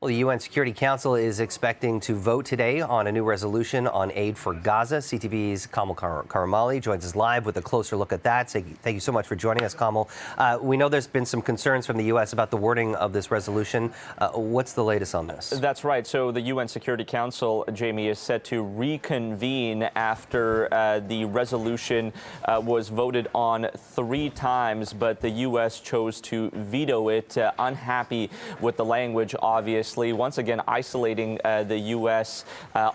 Well, the UN Security Council is expecting to vote today on a new resolution on aid for Gaza. CTV's Kamal Karamali joins us live with a closer look at that. So thank you so much for joining us, Kamal. We know there's been some concerns from the U.S. about the wording of this resolution. What's the latest on this? That's right. So the UN Security Council, Jamie, is set to reconvene after the resolution was voted on 3 times, but the U.S. chose to veto it, unhappy with the language, obviously. Once again isolating the U.S.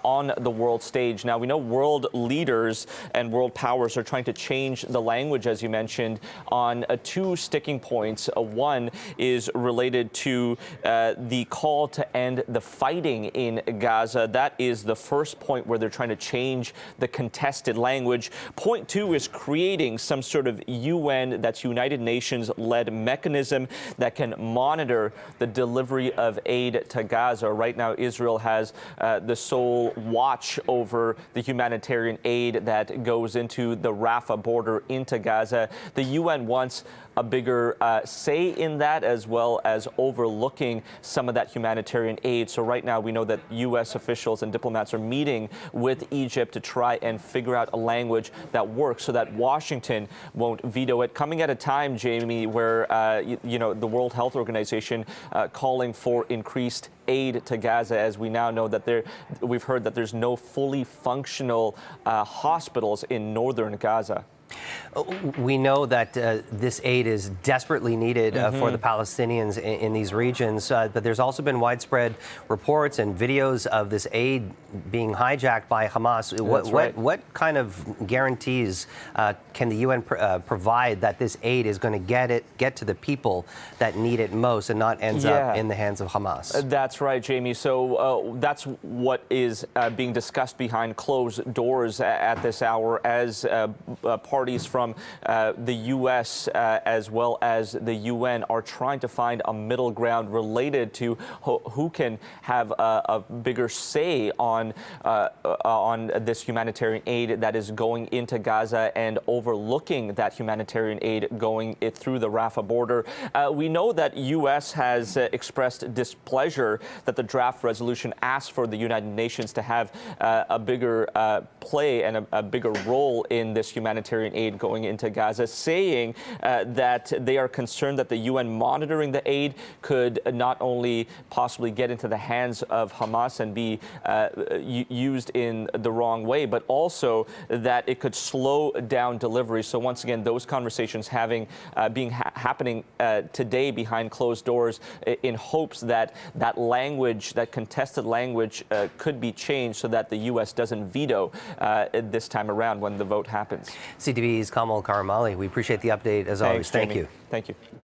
On the world stage. Now, we know world leaders and world powers are trying to change the language, as you mentioned, on 2 sticking points. One is related to the call to end the fighting in Gaza. That is the first point where they're trying to change the contested language. Point 2 is creating some sort of UN, that's United Nations-led mechanism that can monitor the delivery of aid to Gaza. Right now, Israel has the sole watch over the humanitarian aid that goes into the Rafah border into Gaza. The UN wants a bigger say in that, as well as overlooking some of that humanitarian aid. So right now, we know that U.S. officials and diplomats are meeting with Egypt to try and figure out a language that works so that Washington won't veto it. Coming at a time, Jamie, where the World Health Organization calling for increased aid to Gaza, as we now know that we've heard that there's no fully functional hospitals in northern Gaza. We know that this aid is desperately needed for the Palestinians in these regions, but there's also been widespread reports and videos of this aid being hijacked by Hamas. What kind of guarantees can the UN provide that this aid is going to get to the people that need it most and not ends up in the hands of Hamas? That's right, Jamie. So that's what is being discussed behind closed doors at this hour, as parties from the U.S. As well as the UN are trying to find a middle ground related to who can have a bigger say on this humanitarian aid that is going into Gaza and overlooking that humanitarian aid going through the Rafah border. We know that U.S. has expressed displeasure that the draft resolution asks for the United Nations to have a bigger play and a bigger role in this humanitarian aid going into Gaza, saying that they are concerned that the UN monitoring the aid could not only possibly get into the hands of Hamas and be used in the wrong way, but also that it could slow down delivery. So once again, those conversations happening today behind closed doors in hopes that that language, that contested language, could be changed so that the U.S. doesn't veto this time around when the vote happens. CTV's Kamal Karamali, we appreciate the update as always. Thank you. Thank you.